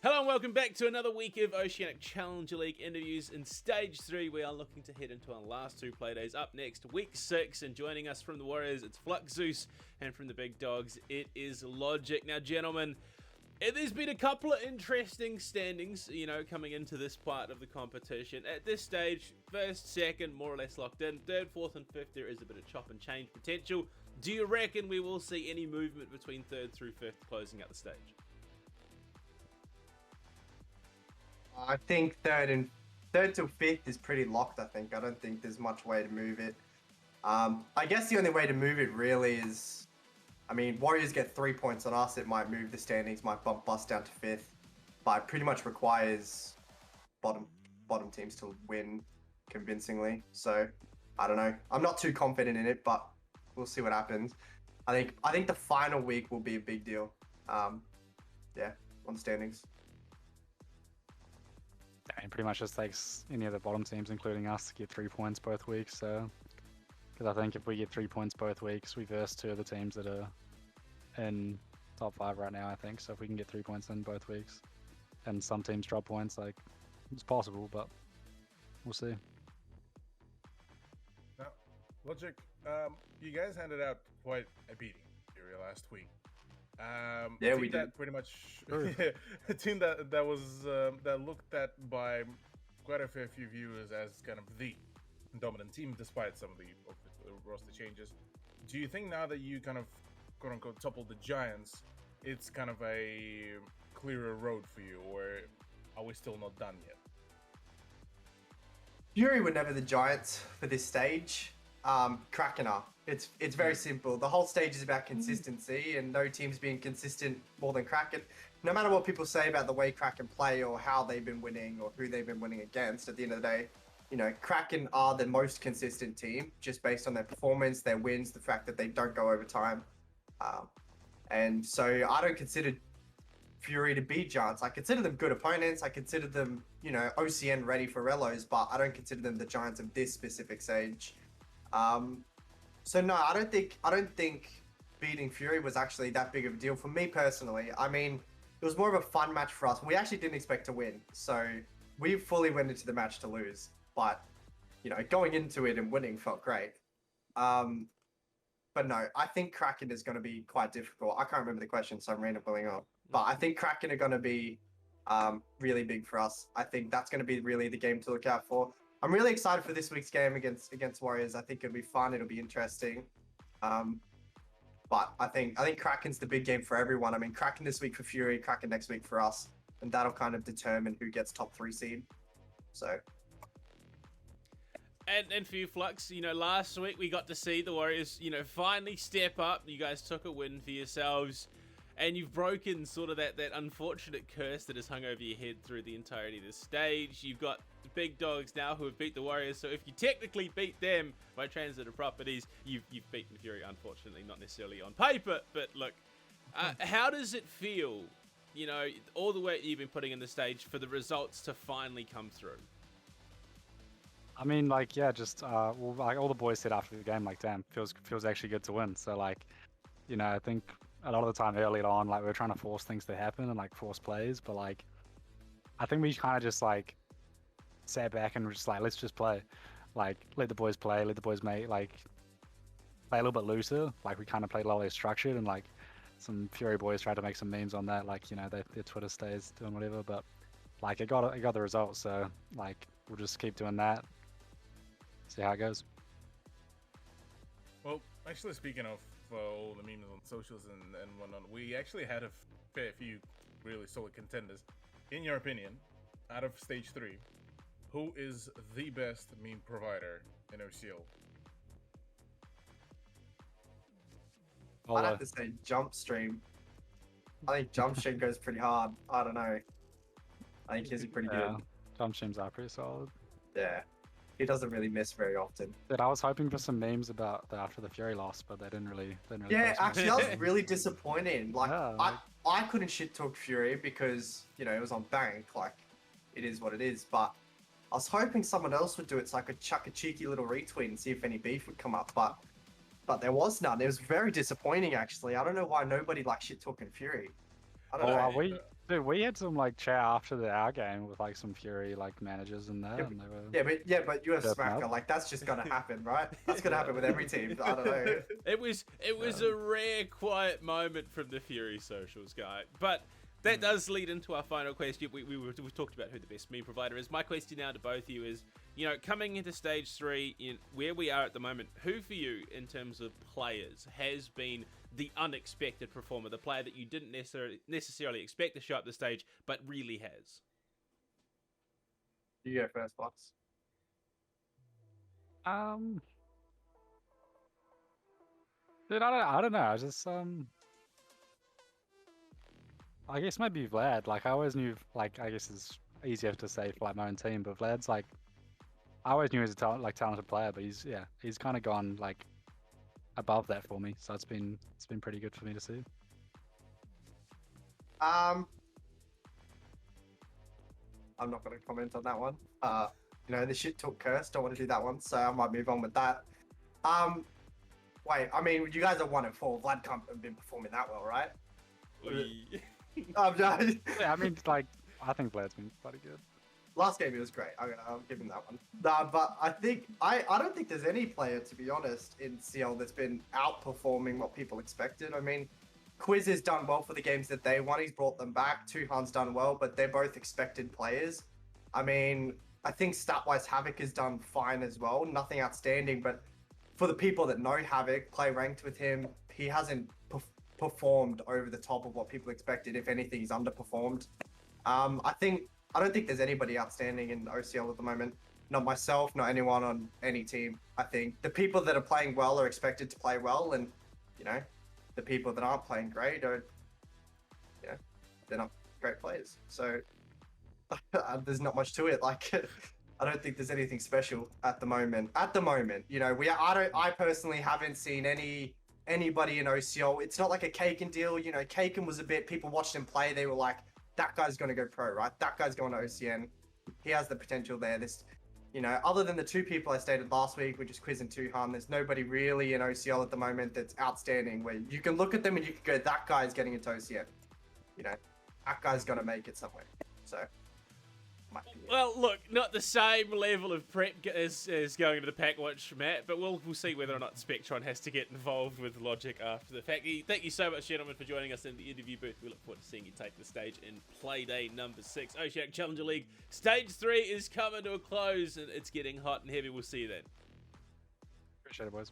Hello and welcome back to another week of Oceanic Challenger League interviews. In Stage 3, we are looking to head into our last two playdays. Up next, Week 6, and joining us from the Warriors, it's FluxZeus, and from the Big Dogz, it is LogiiK. Now, gentlemen, there's been a couple of interesting standings, coming into this part of the competition. At this stage, first, second, more or less locked in. Third, fourth, and fifth, there is a bit of chop and change potential. Do you reckon we will see any movement between third through fifth closing out the stage? I think third to fifth is pretty locked. I don't think there's much way to move it. I guess the only way to move it really is, Warriors get 3 points on us. It might move the standings, might bump us down to fifth, but it pretty much requires bottom teams to win convincingly. So I don't know. I'm not too confident in it, but we'll see what happens. I think the final week will be a big deal. On the standings. It pretty much just takes any of the bottom teams, including us, to get 3 points both weeks. So, because I think if we get 3 points both weeks, we verse two of the teams that are in top 5 right now, I think. So if we can get 3 points in both weeks, and some teams drop points, like, it's possible, but we'll see. Now, LogiiK, you guys handed out quite a beating here last week. Yeah, we did. That pretty much a team that was that looked at by quite a fair few viewers as kind of the dominant team, despite some of the roster changes. Do you think now that you kind of quote unquote toppled the Giants, it's kind of a clearer road for you, or are we still not done yet? Fury were never the Giants for this stage. Kraken are. It's very simple. The whole stage is about consistency, and no team's been consistent more than Kraken. No matter what people say about the way Kraken play or how they've been winning or who they've been winning against, at the end of the day, Kraken are the most consistent team just based on their performance, their wins, the fact that they don't go overtime. And so I don't consider Fury to be Giants. I consider them good opponents. I consider them, OCN ready for Relos, but I don't consider them the Giants of this specific stage. So no, I don't think beating Fury was actually that big of a deal for me personally. It was more of a fun match for us. We actually didn't expect to win, so we fully went into the match to lose. But going into it and winning felt great. But no, I think Kraken is going to be quite difficult. I can't remember the question, so I'm rambling on. But I think Kraken are going to be really big for us. I think that's going to be really the game to look out for. I'm really excited for this week's game against Warriors. I think it'll be fun. It'll be interesting. But I think Kraken's the big game for everyone. Kraken this week for Fury, Kraken next week for us, and that'll kind of determine who gets top 3 seed. So. And for you, Flux, last week we got to see the Warriors, finally step up. You guys took a win for yourselves. And you've broken sort of that unfortunate curse that has hung over your head through the entirety of the stage. You've got the Big Dogs now who have beat the Warriors. So if you technically beat them by transitive properties, you've beaten Fury, unfortunately, not necessarily on paper. But look, how does it feel, all the work you've been putting in the stage for the results to finally come through? Just all the boys said after the game, damn, feels actually good to win. So I think a lot of the time early on, we were trying to force things to happen and force plays, but I think we kind of just sat back and were just let's just play, let the boys play, let the boys play a little bit looser. We kind of played a lot less structured, and some Fury boys tried to make some memes on that, their Twitter stays doing whatever, but it got the results. So we'll just keep doing that, see how it goes. Well, actually, speaking of all the memes on socials and whatnot, we actually had a fair few really solid contenders. In your opinion, out of stage 3, who is the best meme provider in OCL? I'd have to say Jump Stream. I think Jump Stream goes pretty hard. I don't know. I think he's pretty good. Jump Streams are pretty solid. Yeah. He doesn't really miss very often. But I was hoping for some memes about after the Fury loss, but they didn't really yeah, actually, I was really disappointed. I couldn't shit talk Fury because, it was on bank. It is what it is. But I was hoping someone else would do it so I could chuck a cheeky little retweet and see if any beef would come up. But there was none. It was very disappointing, actually. I don't know why nobody shit talking Fury. I don't know. Dude, we had some like chat after our game with like some Fury like managers in there, and they were but you're a Derp smacker. up. Like that's just gonna happen, right? That's gonna happen with every team. I don't know. It was a rare quiet moment from the Fury socials guy. But that does lead into our final question. We talked about who the best meme provider is. My question now to both of you is, coming into stage 3, in where we are at the moment, who for you in terms of players has been the unexpected performer, the player that you didn't necessarily expect to show up the stage, but really has? You go first, Fox. Dude, I don't know. I just I guess maybe Vlad. Like I always knew, like I guess it's easier to say for like my own team, but Vlad's like I always knew he was a talented player, but he's kind of gone like above that for me. So it's been pretty good for me to see. I'm not going to comment on that one. The shit talk curse. Don't want to do that one, so I might move on with that. Wait. I mean, you guys are 1-4. Vlad can't have been performing that well, right? Yeah, I mean, like I think Vlad's been pretty good. Last game he was great. I'll give him that one. But I think I don't think there's any player, to be honest, in CL that's been outperforming what people expected. I mean, Quiz has done well for the games that they won. He's brought them back. Tuhan's done well, but they're both expected players. I mean, I think stat-wise Havoc has done fine as well. Nothing outstanding, but for the people that know Havoc, play ranked with him, he hasn't performed over the top of what people expected. If anything, he's underperformed. I don't think there's anybody outstanding in OCL at the moment. Not myself, not anyone on any team. I think the people that are playing well are expected to play well, and the people that aren't playing great are, they're not great players. So there's not much to it. Like, I don't think there's anything special at the moment. At the moment, I personally haven't seen anybody in OCL. It's not like a Kaken deal. Kaken was a bit. People watched him play. They were like, that guy's going to go pro, right? That guy's going to OCN. He has the potential there. Other than the two people I stated last week, which is Quiz and Tuhan, there's nobody really in OCL at the moment that's outstanding, where you can look at them and you can go, that guy's getting into OCN. That guy's going to make it somewhere. So, well, look, not the same level of prep as going into the pack watch, Matt, but we'll see whether or not Spectron has to get involved with LogiiK after the fact. Thank you so much, gentlemen, for joining us in the interview booth. We look forward to seeing you take the stage in Playday number 6. OCL Challenger League Stage 3 is coming to a close, and it's getting hot and heavy. We'll see you then. Appreciate it, boys.